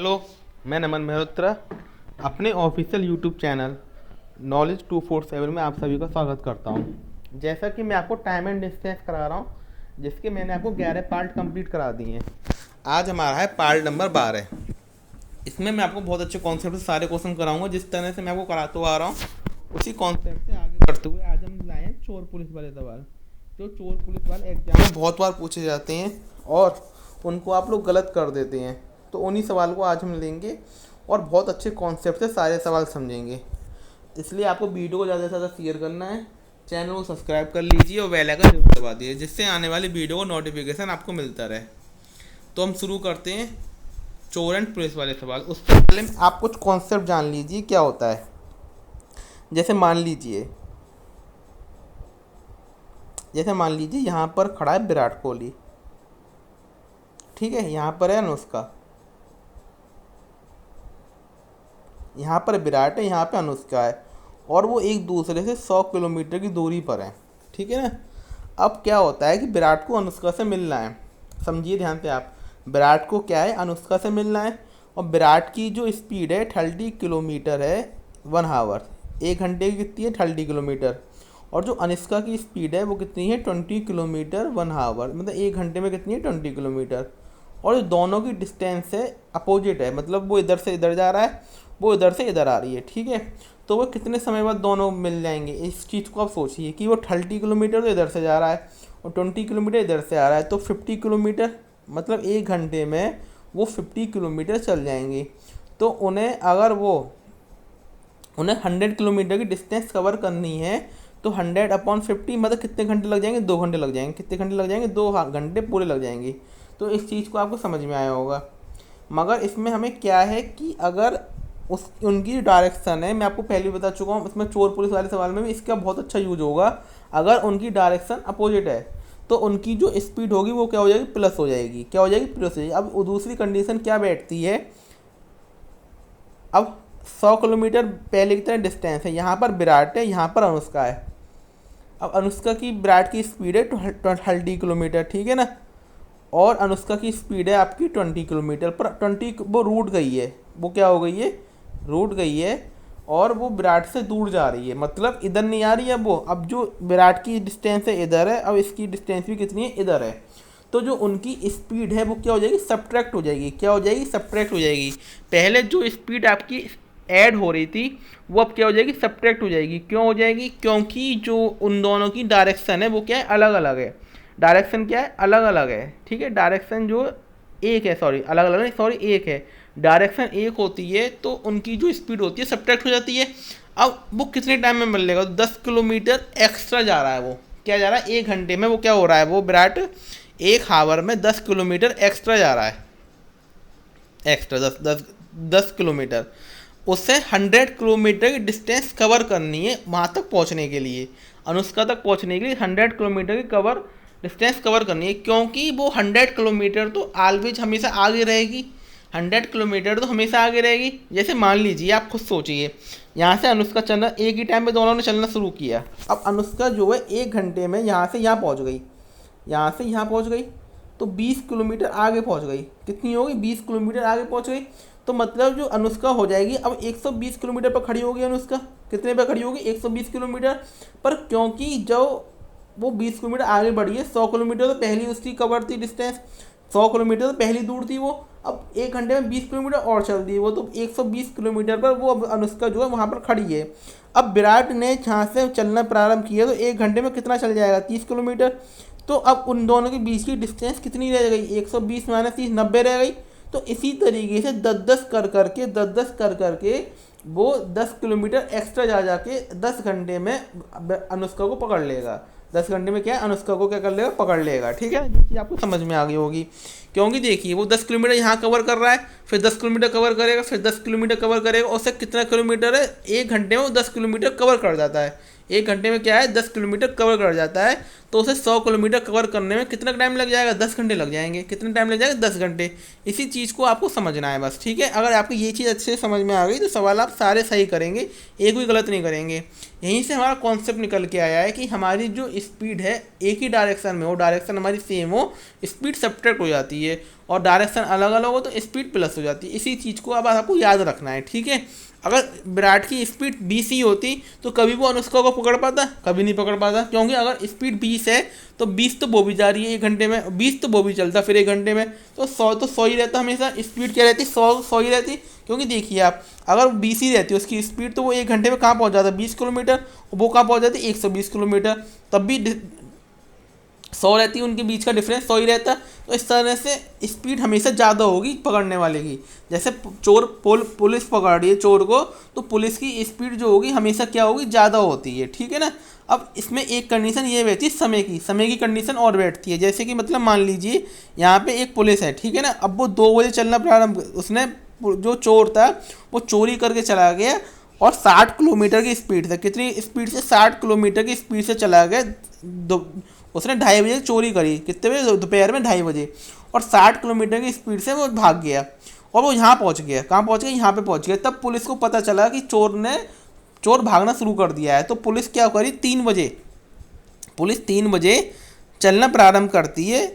Hello, मैं नमन मेहरोत्रा अपने official YouTube channel knowledge 247 में आप सभी का स्वागत करता हूं। जैसा कि मैं आपको टाइम एंड डिस्टेंस करा रहा हूं, जिसके मैंने आपको 11 पार्ट कंप्लीट करा दिए हैं। आज हमारा है पार्ट नंबर 12। इसमें मैं आपको बहुत अच्छे कॉन्सेप्ट से सारे क्वेश्चन कराऊंगा। जिस तरह से मैं आपको कराते हुआ आ रहा हूँ उसी कॉन्सेप्ट से आगे बढ़ते हुए आज हम लाए हैं चोर पुलिस वाले सवाल। जो चोर पुलिस वाले एग्जाम में बहुत बार पूछे जाते हैं और उनको आप लोग गलत कर देते हैं, तो उन्हीं सवाल को आज हम लेंगे और बहुत अच्छे कॉन्सेप्ट से सारे सवाल समझेंगे। इसलिए आपको वीडियो को ज़्यादा से ज़्यादा शेयर करना है, चैनल को सब्सक्राइब कर लीजिए और बेल आइकन जरूर दबा दीजिए, जिससे आने वाली वीडियो को नोटिफिकेशन आपको मिलता रहे। तो हम शुरू करते हैं चोर एंड पुलिस वाले सवाल। उससे पहले आप कुछ कॉन्सेप्ट जान लीजिए क्या होता है। जैसे मान लीजिए यहाँ पर खड़ा है विराट कोहली, ठीक है। यहाँ पर है अनुष्का, यहाँ पर विराट है, यहाँ पे अनुष्का है, और वो एक दूसरे से 100 किलोमीटर की दूरी पर है, ठीक है ना। अब क्या होता है कि विराट को अनुष्का से मिलना है। समझिए ध्यान से आप, विराट को क्या है, अनुष्का से मिलना है। और विराट की जो स्पीड है 30 किलोमीटर है 1 आवर, 1 घंटे की कितनी है 30 किलोमीटर। और जो अनुष्का की स्पीड है वो कितनी है 20 किलोमीटर 1 आवर, मतलब 1 घंटे में कितनी है 20 किलोमीटर। और जो दोनों की डिस्टेंस है अपोजिट है, मतलब वो इधर से इधर जा रहा है, वो इधर से इधर आ रही है, ठीक है। तो वो कितने समय बाद दोनों मिल जाएंगे, इस चीज़ को आप सोचिए कि वो 30 किलोमीटर तो इधर से जा रहा है और 20 किलोमीटर इधर से आ रहा है, तो 50 किलोमीटर, मतलब 1 घंटे में वो 50 किलोमीटर चल जाएंगे। तो उन्हें 100 किलोमीटर की डिस्टेंस कवर करनी है, तो 100/50 मतलब कितने घंटे लग जाएंगे, 2 घंटे लग जाएंगे। कितने घंटे लग जाएंगे, 2 घंटे पूरे लग जाएंगे। तो इस चीज़ को आपको समझ में आया होगा। मगर इसमें हमें क्या है कि अगर उनकी डायरेक्शन है, मैं आपको पहले भी बता चुका हूँ, इसमें चोर पुलिस वाले सवाल में भी इसका बहुत अच्छा यूज होगा। अगर उनकी डायरेक्शन अपोजिट है तो उनकी जो स्पीड होगी वो क्या हो जाएगी, प्लस हो जाएगी। क्या हो जाएगी, प्लस हो जाएगी। अब दूसरी कंडीशन क्या बैठती है, अब 100 किलोमीटर पहले की तरह डिस्टेंस है, यहाँ पर विराट है, यहाँ पर अनुष्का है। अब अनुष्का की विराट की स्पीड है 30 किलोमीटर, ठीक है ना। और अनुष्का की स्पीड है आपकी 20 किलोमीटर, पर 20 वो रूट गई है, वो क्या हो गई है, रूट गई है। और वो विराट से दूर जा रही है, मतलब इधर नहीं आ रही है वो। अब जो विराट की डिस्टेंस है इधर है, अब इसकी डिस्टेंस भी कितनी है, इधर है। तो जो उनकी स्पीड है वो क्या हो जाएगी, सब्ट्रैक्ट हो जाएगी। क्या हो जाएगी, सब्ट्रैक्ट हो जाएगी। पहले जो स्पीड आपकी ऐड हो रही थी वो अब क्या हो जाएगी, सब्ट्रैक्ट हो जाएगी। क्यों हो जाएगी, क्योंकि जो उन दोनों की डायरेक्शन है वो क्या है, अलग अलग है। डायरेक्शन क्या है, अलग अलग है, ठीक है। डायरेक्शन जो एक है, सॉरी अलग अलग नहीं, सॉरी एक है। डायरेक्शन एक होती है तो उनकी जो स्पीड होती है सब्ट्रैक्ट हो जाती है। अब वो कितने टाइम में मिल लेगा, 10 किलोमीटर एक्स्ट्रा जा रहा है। वो क्या जा रहा है, 1 घंटे में वो क्या हो रहा है, वो विराट 1 आवर में 10 किलोमीटर एक्स्ट्रा जा रहा है। Extra 10 kilometre. उससे 100 किलोमीटर की डिस्टेंस कवर करनी है वहाँ तक पहुँचने के लिए। अनुष्का तक पहुँचने के लिए 100 किलोमीटर की डिस्टेंस कवर करनी है, क्योंकि वो 100 किलोमीटर तो ऑलवेज हमेशा आगे रहेगी। 100 किलोमीटर तो हमेशा आगे रहेगी। जैसे मान लीजिए, आप खुद सोचिए, यहाँ से अनुष्का चलना, एक ही टाइम पे दोनों ने चलना शुरू किया। अब अनुष्का जो है 1 घंटे में यहाँ से यहाँ पहुँच गई, यहाँ से यहाँ पहुँच गई, तो 20 किलोमीटर आगे पहुँच गई। कितनी होगी, 20 किलोमीटर आगे पहुँच गई। तो मतलब जो अनुष्का हो जाएगी अब 120 किलोमीटर पर खड़ी होगी अनुष्का। कितने पर खड़ी होगी, 120 किलोमीटर पर। क्योंकि जो वो 20 किलोमीटर आगे बढ़ी है, 100 किलोमीटर तो पहली उसकी कवर थी डिस्टेंस, 100 किलोमीटर तो पहली दूर थी वो। अब 1 घंटे में 20 किलोमीटर और चल दी वो, तो 120 किलोमीटर पर वो अब अनुष्का जो है वहाँ पर खड़ी है। अब विराट ने जहाँ से चलना प्रारंभ किया तो 1 घंटे में कितना चल जाएगा, 30 किलोमीटर। तो अब उन दोनों के बीच की डिस्टेंस कितनी रह गई, 120 - 30 90 रह गई। तो इसी तरीके से 10-10 कर करके वो 10 किलोमीटर एक्स्ट्रा जाके 10 घंटे में अनुष्का को पकड़ लेगा। 10 घंटे में क्या है, अनुष्का को क्या कर लेगा, पकड़ लेगा, ठीक है। ये आपको समझ में आ गई होगी। क्योंकि देखिए वो 10 किलोमीटर यहाँ कवर कर रहा है, फिर 10 किलोमीटर कवर करेगा, फिर 10 किलोमीटर कवर करेगा, और उससे कितना किलोमीटर है, 1 घंटे में वो 10 किलोमीटर कवर कर जाता है। 1 घंटे में क्या है, 10 किलोमीटर कवर कर जाता है। तो उसे 100 किलोमीटर कवर करने में कितना टाइम लग जाएगा, 10 घंटे लग जाएंगे। कितना टाइम लग जाएगा, 10 घंटे। इसी चीज़ को आपको समझना है बस, ठीक है। अगर आपको ये चीज़ अच्छे से समझ में आ गई तो सवाल आप सारे सही करेंगे, एक भी गलत नहीं करेंगे। यहीं से हमारा कॉन्सेप्ट निकल के आया है कि हमारी जो स्पीड है एक ही डायरेक्शन में हो, डायरेक्शन हमारी सेम हो, स्पीड सब्ट्रैक्ट हो जाती है, और डायरेक्शन अलग अलग हो तो स्पीड प्लस हो जाती है। इसी चीज़ को अब आपको याद रखना है, ठीक है। अगर विराट की स्पीड 20 ही होती तो कभी वो अनुष्का को पकड़ पाता, कभी नहीं पकड़ पाता, क्योंकि अगर स्पीड 20 है तो 20 तो वो भी जा रही है 1 घंटे में, 20 तो वो भी चलता फिर 1 घंटे में, तो 100 ही रहता हमेशा। स्पीड क्या रहती, 100 ही रहती, क्योंकि देखिए आप, अगर 20 ही रहती उसकी स्पीड तो वो 1 घंटे में कहाँ पहुँच जाता, 20 किलोमीटर, वो कहाँ पहुँच जाती 120 किलोमीटर, तब भी 100 रहती है, उनके बीच का डिफरेंस 100 ही रहता। तो इस तरह से स्पीड हमेशा ज़्यादा होगी पकड़ने वाले की। जैसे चोर पुलिस पकड़ रही है चोर को, तो पुलिस की स्पीड जो होगी हमेशा क्या होगी, ज़्यादा होती है, ठीक है ना। अब इसमें एक कंडीशन ये बैठती है समय की कंडीशन और बैठती है। जैसे कि मतलब मान लीजिए यहाँ पे एक पुलिस है, ठीक है ना, अब वो 2 बजे चलना प्रारंभ, उसने जो चोर था वो चोरी करके चला गया और 60 किलोमीटर की स्पीड से, कितनी स्पीड से, 60 किलोमीटर की स्पीड से चला गया। उसने 2:30 बजे चोरी करी, कितने बजे, दोपहर में 2:30 बजे, और 60 किलोमीटर की स्पीड से वो भाग गया और वो यहाँ पहुँच गया, कहाँ पहुँच गया, यहाँ पे पहुँच गया। तब पुलिस को पता चला कि चोर भागना शुरू कर दिया है। तो पुलिस क्या करी, 3 बजे, पुलिस 3 बजे चलना प्रारंभ करती है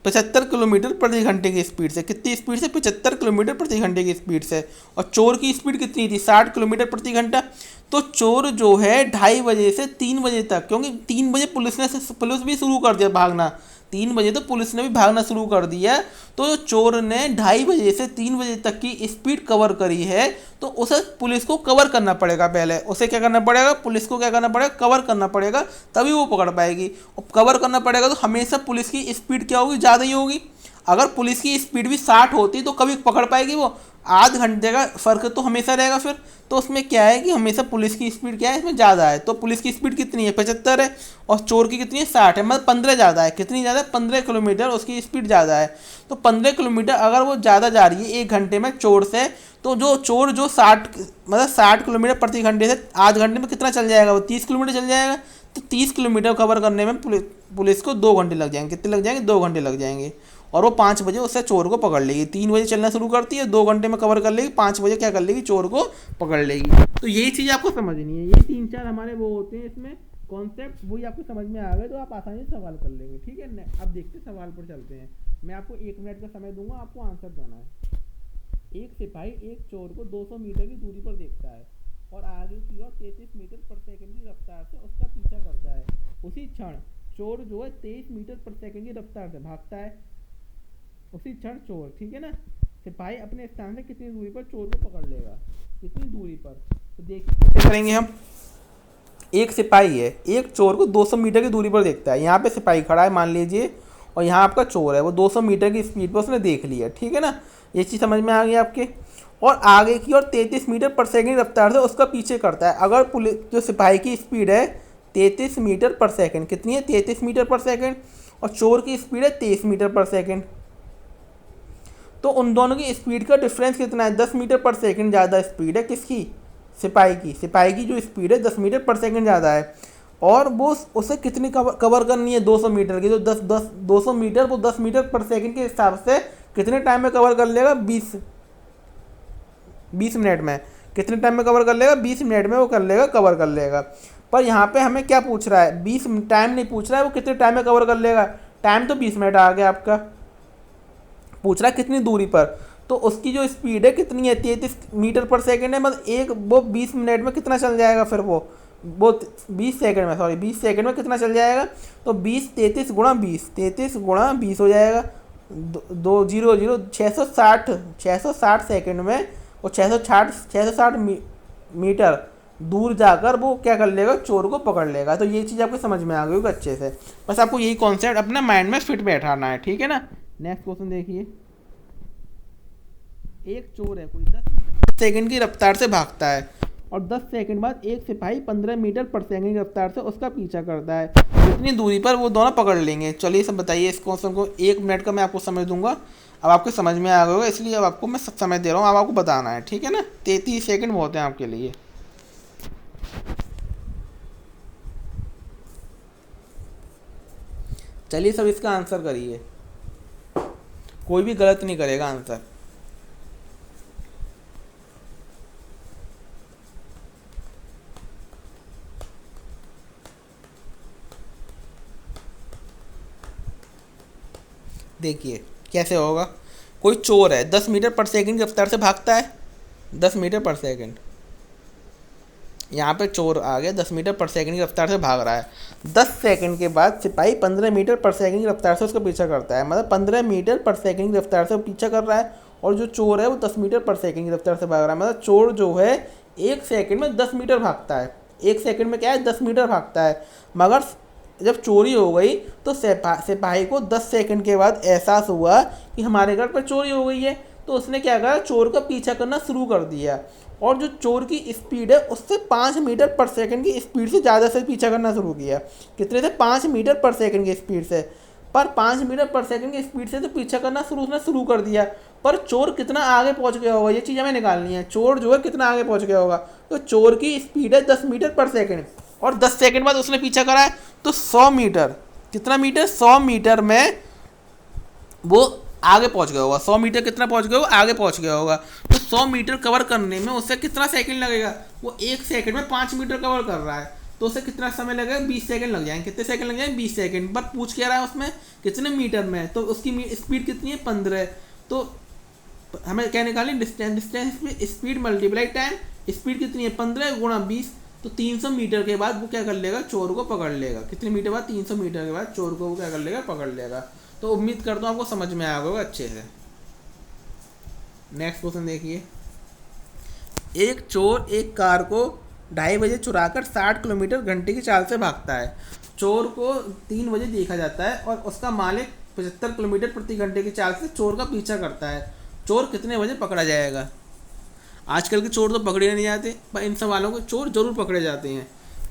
75 किलोमीटर प्रति घंटे की स्पीड से। कितनी स्पीड से, 75 किलोमीटर प्रति घंटे की स्पीड से। और चोर की स्पीड कितनी थी, 60 किलोमीटर प्रति घंटा। तो चोर जो है 2:30 बजे से 3 बजे तक, क्योंकि 3 बजे पुलिस भी शुरू कर दिया भागना, 3 बजे तो पुलिस ने भी भागना शुरू कर दिया। तो चोर ने 2:30 बजे से 3 बजे तक की स्पीड कवर करी है, तो उसे पुलिस को कवर करना पड़ेगा। पहले उसे क्या करना पड़ेगा, पुलिस को क्या करना पड़ेगा, कवर करना पड़ेगा, तभी वो पकड़ पाएगी। और कवर करना पड़ेगा तो हमेशा पुलिस की स्पीड क्या होगी, ज़्यादा ही होगी। अगर पुलिस की स्पीड भी 60 होती तो कभी पकड़ पाएगी वो, आध घंटे का फ़र्क तो हमेशा रहेगा फिर। तो उसमें क्या है कि हमेशा पुलिस की स्पीड क्या है, इसमें ज़्यादा है। तो पुलिस की स्पीड कितनी है, 75 है, और चोर की कितनी है, 60 है, मतलब 15 ज़्यादा है। कितनी ज़्यादा है, 15 किलोमीटर उसकी स्पीड ज़्यादा है। तो 15 किलोमीटर अगर वो ज़्यादा जा रही है 1 घंटे में चोर से, तो जो चोर जो 60 किलोमीटर प्रति घंटे से आध घंटे में कितना चल जाएगा, वो 30 किलोमीटर चल जाएगा। तो 30 किलोमीटर कवर करने में पुलिस को 2 घंटे लग जाएंगे। कितने लग जाएंगे, 2 घंटे लग जाएंगे। और वो 5 बजे उससे चोर को पकड़ लेगी। 3 बजे चलना शुरू करती है, 2 घंटे में कवर कर लेगी, 5 बजे क्या कर लेगी, चोर को पकड़ लेगी। तो यही चीज़ आपको समझनी है। ये 3-4 हमारे वो होते हैं इसमें कॉन्सेप्ट, वही आपको समझ में आ गए तो आप आसानी से सवाल कर लेंगे, ठीक है। अब देखते सवाल पर चलते हैं। मैं आपको 1 मिनट का समय दूंगा, आपको आंसर देना है। एक सिपाही एक चोर को 200 मीटर की दूरी पर देखता है और आगे की ओर 33 मीटर प्रति सेकंड की रफ्तार से उसका पीछा करता है। उसी क्षण चोर जो है 23 मीटर प्रति सेकंड की रफ्तार से भागता है। उसी क्षण चोर, ठीक है ना, सिपाही अपने स्थान से कितनी दूरी पर चोर को पकड़ लेगा, कितनी दूरी पर। तो देखिए कैसे करेंगे हम। एक सिपाही है, एक चोर को 200 मीटर की दूरी पर देखता है। यहाँ पे सिपाही खड़ा है मान लीजिए, और यहाँ आपका चोर है, वो 200 मीटर की स्पीड पर उसने देख लिया, ठीक है ना। ये चीज़ समझ में आ गई आपके। और आगे की ओर 33 मीटर पर सेकंड की रफ्तार से उसका पीछे करता है। अगर पुलिस जो सिपाही की स्पीड है 33 मीटर पर सेकंड, कितनी है, 33 मीटर पर सेकंड, और चोर की स्पीड है 23 मीटर पर सेकंड, तो उन दोनों की स्पीड का डिफरेंस कितना है, 10 मीटर पर सेकंड ज़्यादा स्पीड है किसकी, सिपाही की जो स्पीड है 10 मीटर पर सेकंड ज़्यादा है। और वो उसे कितनी कवर करनी है, 200 मीटर की। तो 200 मीटर वो 10 मीटर पर सेकंड के हिसाब से कितने टाइम में कवर कर लेगा, 20 मिनट में। कितने टाइम में कवर कर लेगा, 20 मिनट में वो कवर कर लेगा। पर यहाँ पे हमें क्या पूछ रहा है, 20 टाइम नहीं पूछ रहा है, वो कितने टाइम में कवर कर लेगा। टाइम तो 20 मिनट आ गया आपका, पूछ रहा है कितनी दूरी पर। तो उसकी जो स्पीड है कितनी है, 33 मीटर पर सेकंड है, मतलब वो 20 मिनट में कितना चल जाएगा फिर वो 20 सेकंड में, 20 सेकंड में कितना चल जाएगा। तो 33 गुणा 20 हो जाएगा, 660 सेकंड में वो 660 मीटर दूर जाकर वो क्या कर लेगा, चोर को पकड़ लेगा। तो ये चीज़ आपको समझ में आ गई होगी अच्छे से। बस आपको यही कॉन्सेप्ट अपना माइंड में फिट बैठाना है, ठीक है ना। नेक्स्ट क्वेश्चन देखिए। एक चोर है कोई 10 सेकंड की रफ्तार से भागता है और 10 सेकंड बाद एक सिपाही 15 मीटर पर सेकंड की रफ्तार से उसका पीछा करता है। कितनी दूरी पर वो दोनों पकड़ लेंगे। चलिए सब बताइए इस क्वेश्चन को। 1 मिनट का मैं आपको समय दूंगा, अब आपको समझ में आ गया होगा, इसलिए अब आपको मैं समय दे रहा हूँ, अब आपको बताना है, ठीक है ना। 33 सेकंड बहुत हैं आपके लिए। चलिए सब इसका आंसर करिए, कोई भी गलत नहीं करेगा आंसर। देखिए कैसे होगा। कोई चोर है 10 मीटर पर सेकंड की रफ्तार से भागता है, 10 मीटर पर सेकंड। यहाँ पे चोर आ गया 10 मीटर पर सेकंड की रफ्तार से भाग रहा है। 10 सेकंड के बाद सिपाही 15 मीटर पर सेकंड की रफ्तार से उसका पीछा करता है, मतलब 15 मीटर पर सेकंड की रफ्तार से वो पीछा कर रहा है। और जो चोर है वो 10 मीटर पर सेकंड की रफ्तार से भाग रहा है, मतलब चोर जो है 1 सेकंड में 10 मीटर भागता है। 1 सेकंड में क्या है, 10 मीटर भागता है। मगर जब चोरी हो गई तो सिपाही को 10 सेकंड के बाद एहसास हुआ कि हमारे घर पर चोरी हो गई है। तो उसने क्या करा, चोर का पीछा करना शुरू कर दिया। और जो चोर की स्पीड है उससे 5 मीटर पर सेकंड की स्पीड से ज़्यादा से पीछा करना शुरू किया। कितने से, 5 मीटर पर सेकंड की स्पीड से। पर 5 मीटर पर सेकंड की स्पीड से तो पीछा करना शुरू कर दिया। पर चोर कितना आगे पहुंच गया होगा, ये चीज़ हमें निकालनी है। चोर जो है कितना आगे पहुंच गया होगा। तो चोर की स्पीड है 10 मीटर पर सेकंड, और 10 सेकंड बाद उसने पीछा करा है तो 100 मीटर। कितना मीटर, 100 मीटर में वो आगे पहुंच गया होगा। 100 मीटर कितना पहुंच गया होगा, आगे पहुंच गया होगा। तो 100 मीटर कवर करने में उसे कितना सेकंड लगेगा, वो 1 सेकंड में 5 मीटर कवर कर रहा है। तो उसे कितना समय लगेगा, 20 सेकंड लग जाएंगे। कितने सेकंड लग जाएंगे, 20 सेकंड। पर पूछ क्या रहा है उसमें, कितने मीटर में, तो उसकी स्पीड कितनी है, 15। तो हमें क्या निकालनी, distance. Distance speed multiply time, speed कितनी है, 15 × 20। तो 300 मीटर के बाद वो क्या कर लेगा, चोर को पकड़ लेगा। कितने मीटर बाद, 300 मीटर के बाद चोर को वो क्या कर लेगा, पकड़ लेगा। तो उम्मीद करता हूँ आपको समझ में आया होगा अच्छे से। नेक्स्ट क्वेश्चन देखिए। एक चोर एक कार को 2:30 बजे चुराकर 60 किलोमीटर घंटे की चाल से भागता है। चोर को 3 बजे देखा जाता है और उसका मालिक 75 किलोमीटर प्रति घंटे की चाल से चोर का पीछा करता है। चोर कितने बजे पकड़ा जाएगा। आजकल के चोर तो पकड़े नहीं जाते, पर इन सवालों के चोर जरूर पकड़े जाते हैं।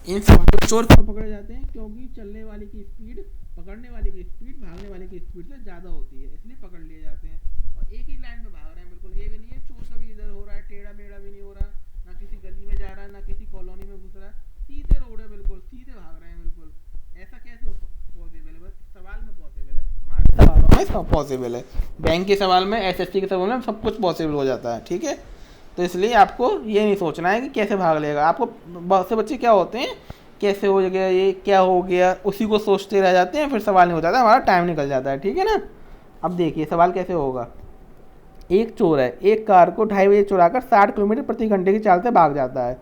इन सवालों के चोर क्यों पकड़े जाते हैं, क्योंकि चलने वाले की स्पीड, पकड़ने वाले की स्पीड भागने वाले की स्पीड से ज़्यादा होती है, इसलिए पकड़ लिए जाते हैं। और एक ही लाइन में भाग रहे हैं, बिल्कुल ये भी नहीं है चोर कभी इधर हो रहा है, टेढ़ा मेढ़ा भी नहीं हो रहा, ना किसी गली में जा रहा है, ना किसी कॉलोनी में घुस रहा है, सीधे रोड है, बिल्कुल सीधे भाग रहे हैं बिल्कुल। ऐसा कैसे पॉसिबल है, बस सवाल में पॉसिबल है, हमारे सवालों में सब पॉसिबल है। बैंक के सवाल में, एसएससी के सवाल में सब कुछ पॉसिबल हो जाता है, ठीक है। तो इसलिए आपको ये नहीं सोचना है कि कैसे भाग लेगा। आपको बहुत से बच्चे क्या होते हैं, कैसे हो गया, ये क्या हो गया, उसी को सोचते रह जाते हैं, फिर सवाल नहीं हो जाता, हमारा टाइम निकल जाता है, ठीक है ना। अब देखिए सवाल कैसे होगा। एक चोर है, एक कार को 2:30 बजे चुराकर 60 किलोमीटर प्रति घंटे की चाल से भाग जाता है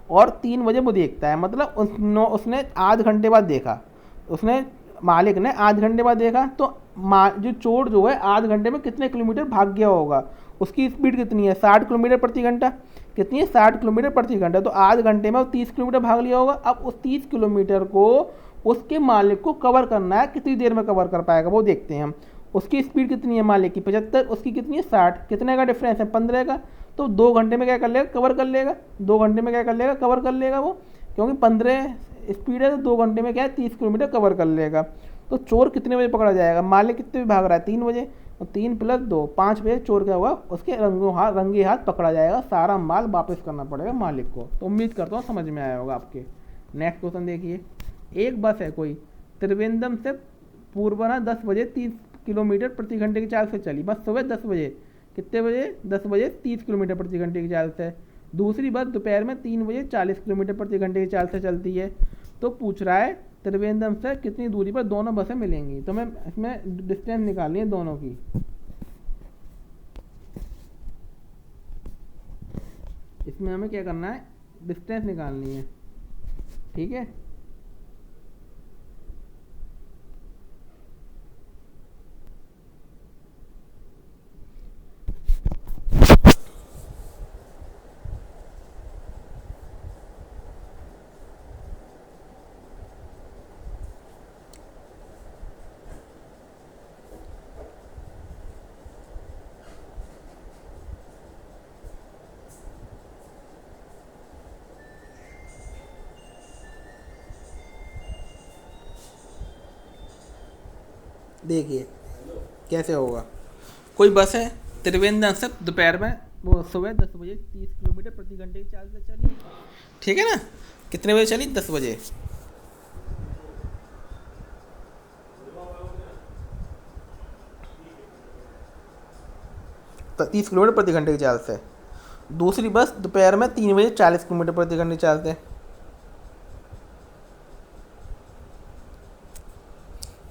और 3 बजे वो देखता है, मतलब उसने आध घंटे बाद देखा। उसने, मालिक ने आध घंटे बाद देखा। तो जो चोर जो है आध घंटे में कितने किलोमीटर भाग गया होगा, उसकी स्पीड कितनी है, 60 किलोमीटर प्रति घंटा। कितनी है, 60 किलोमीटर प्रति घंटा। तो आध घंटे में वो 30 किलोमीटर भाग लिया होगा। अब उस 30 किलोमीटर को उसके मालिक को कवर करना है, कितनी देर में कवर कर पाएगा वो देखते हैं हम। उसकी स्पीड कितनी है, मालिक की 75, उसकी कितनी है 60, कितने का डिफरेंस है, 15 का। तो 2 घंटे में क्या कर लेगा, कवर कर लेगा। 2 घंटे में क्या कर लेगा, कवर कर लेगा वो, क्योंकि 15 स्पीड है तो 2 घंटे में क्या है, 30 किलोमीटर कवर कर लेगा। तो चोर कितने बजे पकड़ा जाएगा, मालिक कितने बजे भाग रहा है, 3 बजे। और 3 + 2 5 बजे चोर क्या हुआ, उसके रंगे हाथ पकड़ा जाएगा, सारा माल वापस करना पड़ेगा मालिक को। तो उम्मीद करता हूँ समझ में आया होगा आपके। नेक्स्ट क्वेश्चन देखिए। एक बस है कोई, त्रिवेंद्रम से पूर्वाह्न 10 बजे 30 किलोमीटर प्रति घंटे की चाल से चली। बस सुबह 10 बजे, कितने बजे, 10 बजे 30 किलोमीटर प्रति घंटे की चाल से। दूसरी बस दोपहर में 3 बजे 40 किलोमीटर प्रति घंटे की चाल से चलती है। तो पूछ रहा है त्रिवेंद्रम से कितनी दूरी पर दोनों बसें मिलेंगी। तो मैं इसमें डिस्टेंस निकालनी है दोनों की। इसमें हमें क्या करना है, डिस्टेंस निकालनी है, ठीक है। देखिए कैसे होगा। कोई बस है त्रिवेंद्रम से दोपहर में, वो सुबह 10 बजे 30 किलोमीटर प्रति घंटे की चाल से चली, ठीक है ना। कितने बजे चली, 10 बजे। तो 30 किलोमीटर प्रति घंटे की चाल से। दूसरी बस दोपहर में 3 बजे 40 किलोमीटर प्रति घंटे की चाल से।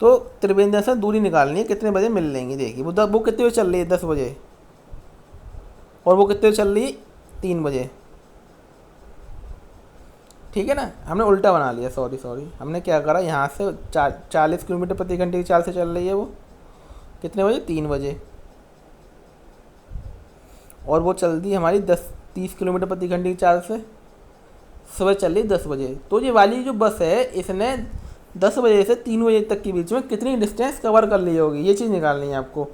तो त्रिवेंद्र से दूरी निकालनी है, कितने बजे मिल लेंगी। देखिए वो कितने बजे चल रही है, 10 बजे, और वो कितने बजे चल रही है, 3 बजे। ठीक है ना, हमने उल्टा बना लिया, सॉरी हमने क्या करा, यहाँ से 40 किलोमीटर प्रति घंटे की चाल से चल रही है वो, कितने बजे, 3 बजे, और वो चल दी हमारी 30 किलोमीटर प्रति घंटे की चाल से, सुबह चल रही 10 बजे। तो ये वाली जो बस है इसने 10 बजे से 3 बजे तक के बीच में कितनी डिस्टेंस कवर कर ली होगी, ये चीज़ निकालनी है आपको।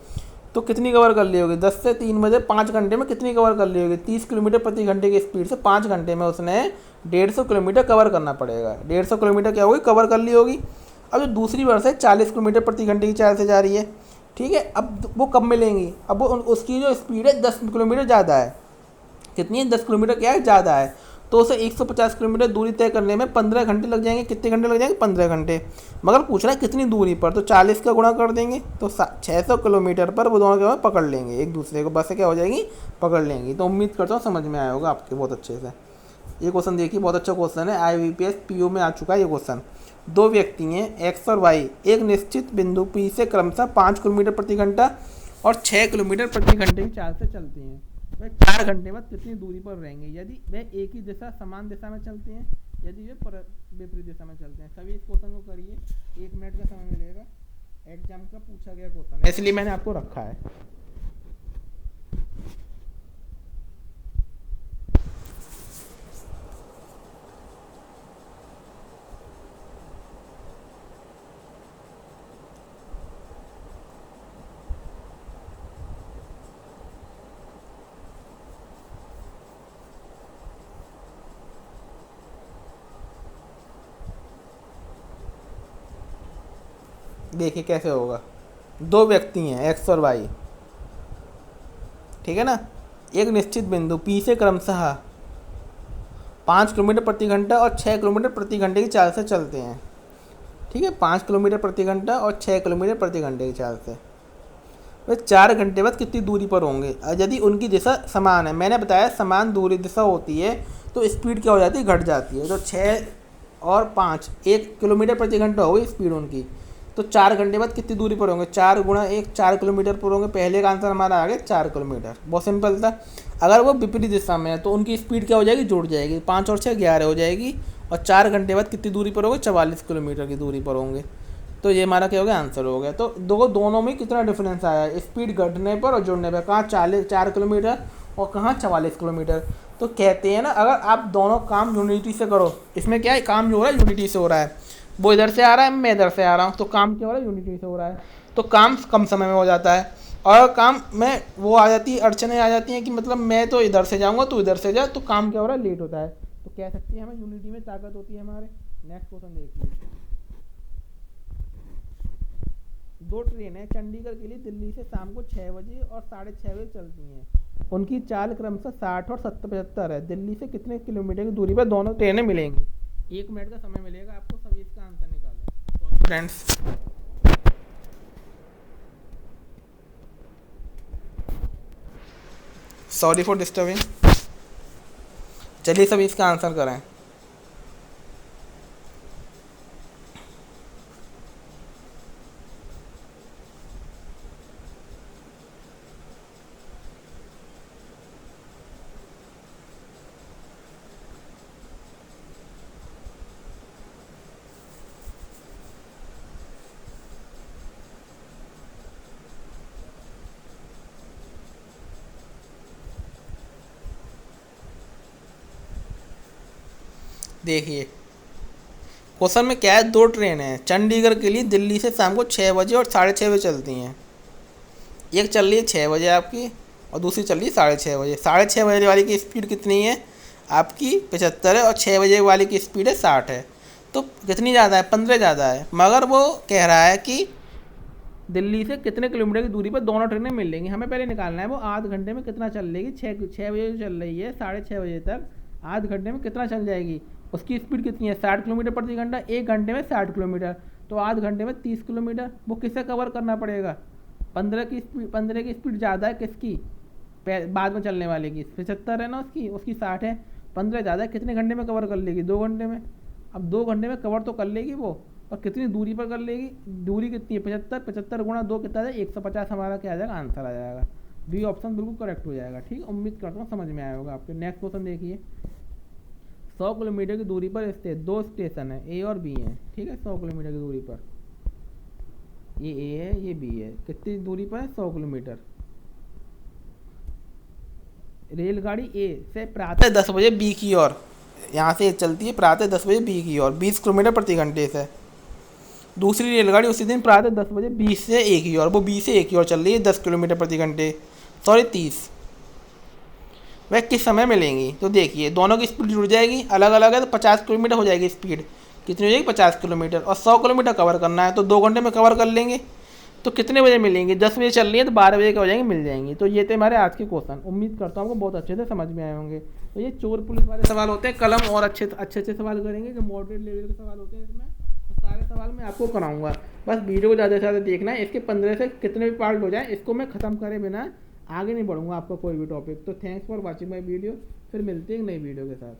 तो कितनी कवर कर ली होगी, 10 से 3 बजे 5 घंटे में कितनी कवर कर ली होगी, 30 किलोमीटर प्रति घंटे की स्पीड से 5 घंटे में उसने 150 किलोमीटर कवर करना पड़ेगा। 150 किलोमीटर क्या होगी, कवर कर ली होगी। अब जो दूसरी बस है 40 किलोमीटर प्रति घंटे की चाल से जा रही है, ठीक है। अब वो कब मिलेंगी, अब वो उसकी जो स्पीड है 10 किलोमीटर ज़्यादा है, कितनी है, 10 किलोमीटर क्या है, ज़्यादा है। तो उसे 150 किलोमीटर दूरी तय करने में 15 घंटे लग जाएंगे। कितने घंटे लग जाएंगे, 15 घंटे। मगर पूछ रहा है कितनी दूरी पर, तो 40 का गुणा कर देंगे, तो 600 किलोमीटर पर वो दोनों क्या पकड़ लेंगे एक दूसरे को, बस से क्या हो जाएगी, पकड़ लेंगी। तो उम्मीद करता हूँ समझ में आया होगा आपके बहुत अच्छे से। ये क्वेश्चन देखिए, बहुत अच्छा क्वेश्चन है, IBPS PO में आ चुका है ये क्वेश्चन। दो व्यक्ति हैं एक्स और वाई, एक निश्चित बिंदु P से क्रमशः 5 किलोमीटर प्रति घंटा और 6 किलोमीटर प्रति घंटे की चाल से चलते हैं। वह 4 घंटे बाद कितनी दूरी पर रहेंगे यदि वे एक ही दिशा समान दिशा में चलते हैं, यदि वे विपरीत दिशा में चलते हैं। सभी इस क्वेश्चन को करिए, 1 मिनट का समय मिलेगा, एग्जाम का पूछा गया क्वेश्चन है, इसलिए मैंने आपको रखा है। देखिए कैसे होगा, दो व्यक्ति हैं एक्स और वाई, ठीक है ना, एक निश्चित बिंदु P से क्रमशः 5 किलोमीटर प्रति घंटा और 6 किलोमीटर प्रति घंटे की चाल से चलते हैं। ठीक है, 5 किलोमीटर प्रति घंटा और 6 किलोमीटर प्रति घंटे की चाल से वे 4 घंटे बाद कितनी दूरी पर होंगे यदि उनकी दिशा समान है। मैंने बताया समान दूरी दिशा होती है तो स्पीड क्या हो जाती है, घट जाती है। तो 6 और 5 1 किलोमीटर प्रति घंटा होगी स्पीड उनकी, तो 4 घंटे बाद कितनी दूरी पर होंगे, 4 गुणा 1 4 किलोमीटर पर होंगे। पहले का आंसर हमारा आ गया 4 किलोमीटर, बहुत सिंपल था। अगर वो विपरीत दिशा में है तो उनकी स्पीड क्या हो जाएगी, जुड़ जाएगी, 5 और 6 11 हो जाएगी, और 4 घंटे बाद कितनी दूरी पर होंगे, 44 किलोमीटर की दूरी पर होंगे। तो ये हमारा क्या हो गया, आंसर हो गया। तो दोनों में कितना डिफरेंस आया है, स्पीड घटने पर और जुड़ने पर, कहाँ 4 किलोमीटर और कहाँ 44 किलोमीटर। तो कहते हैं ना, अगर आप दोनों काम यूनिटी से करो, इसमें क्या है, काम जो हो रहा है यूनिटी से हो रहा है, वो इधर से आ रहा है, मैं इधर से आ रहा हूँ, तो काम क्या हो रहा है, यूनिटी से हो रहा है, तो काम कम समय में हो जाता है। और काम में वो आ जाती है, अड़चने आ जाती हैं कि मतलब मैं तो इधर से जाऊँगा तो इधर से जा, तो काम क्या हो रहा है, लेट होता है। तो कह सकते हैं हमें यूनिटी में ताकत होती है हमारे। नेक्स्ट क्वेश्चन देखिए, दो ट्रेन है चंडीगढ़ के लिए दिल्ली से शाम को 6 बजे और 6:30 बजे चलती हैं। उनकी चाल क्रमशः 60 और 75 है। दिल्ली से कितने किलोमीटर की दूरी पर दोनों ट्रेनें मिलेंगी। 1 मिनट का समय मिलेगा आपको, सभी इसका आंसर निकालें फ्रेंड्स। Sorry for disturbing. चलिए सभी इसका आंसर करें। देखिए क्वेश्चन में क्या है, दो ट्रेन है चंडीगढ़ के लिए दिल्ली से शाम को 6 बजे और 6:30 बजे चलती हैं। एक चल रही है 6 बजे आपकी और दूसरी चल रही है 6:30 बजे। 6:30 बजे वाली की स्पीड कितनी है आपकी, 75 है, और 6 बजे वाली की स्पीड है 60 है। तो कितनी ज़्यादा है, 15 ज़्यादा है। मगर वो कह रहा है कि दिल्ली से कितने किलोमीटर की दूरी पर दोनों ट्रेनें मिल लेंगी। हमें पहले निकालना है वो आध घंटे में कितना चल लेगी। 6 बजे चल रही है, 6:30 बजे तक आध घंटे में कितना चल जाएगी। उसकी स्पीड कितनी है, 60 किलोमीटर प्रति घंटा। 1 घंटे में 60 किलोमीटर, तो आध घंटे में 30 किलोमीटर। वो किसे कवर करना पड़ेगा, 15 की स्पीड ज़्यादा है किसकी, बाद में चलने वाले की। 75 है ना उसकी 60 है। 15 ज़्यादा है, कितने घंटे में कवर कर लेगी, 2 घंटे में। अब 2 घंटे में कवर तो कर लेगी वो, और कितनी दूरी पर कर लेगी, दूरी कितनी है 75, 75 गुणा 2 कितना है 150 हमारा क्या आ जाएगा आंसर आ जाएगा। बी ऑप्शन बिल्कुल करेक्ट हो जाएगा। ठीक, उम्मीद करता हूँ समझ में आया होगा आपके। नेक्स्ट क्वेश्चन देखिए, 100 किलोमीटर की दूरी पर स्थित दो स्टेशन है ए और बी हैं। ठीक है, 100 किलोमीटर की दूरी पर, ये ए है ये बी है, कितनी दूरी पर है 100 किलोमीटर। रेलगाड़ी ए से प्रातः 10 बजे बी की ओर, यहाँ से चलती है प्रातः 10 बजे बी की ओर 20 किलोमीटर प्रति घंटे से। दूसरी रेलगाड़ी उसी दिन प्रातः 10 बजे बी से ए की ओर, वो बी से ए की ओर चल रही है 10 किलोमीटर प्रति घंटे, सॉरी 30। वह किस समय मिलेंगी? तो देखिए दोनों की स्पीड जुड़ जाएगी, अलग अलग है तो 50 किलोमीटर हो जाएगी स्पीड। कितनी हो जाएगी 50 किलोमीटर, और 100 किलोमीटर कवर करना है तो 2 घंटे में कवर कर लेंगे। तो कितने बजे मिलेंगे? 10 बजे चल रही है तो 12 बजे का हो जाएंगे, मिल जाएंगी। तो ये थे हमारे आज के क्वेश्चन। उम्मीद करता हूँ आपको बहुत अच्छे से समझ में आए होंगे। तो ये चोर पुलिस वाले सवाल होते हैं, कलम और अच्छे सवाल करेंगे जो मॉडरेट लेवल के सवाल होते हैं इसमें। तो सारे सवाल मैं आपको कराऊंगा, बस वीडियो को ज़्यादा से ज़्यादा देखना है। इसके 15 से कितने भी पार्ट हो जाए इसको मैं ख़त्म करे बिना आगे नहीं बढ़ूंगा आपका कोई भी टॉपिक। तो thanks for watching my video, फिर मिलते हैं एक नई वीडियो के साथ।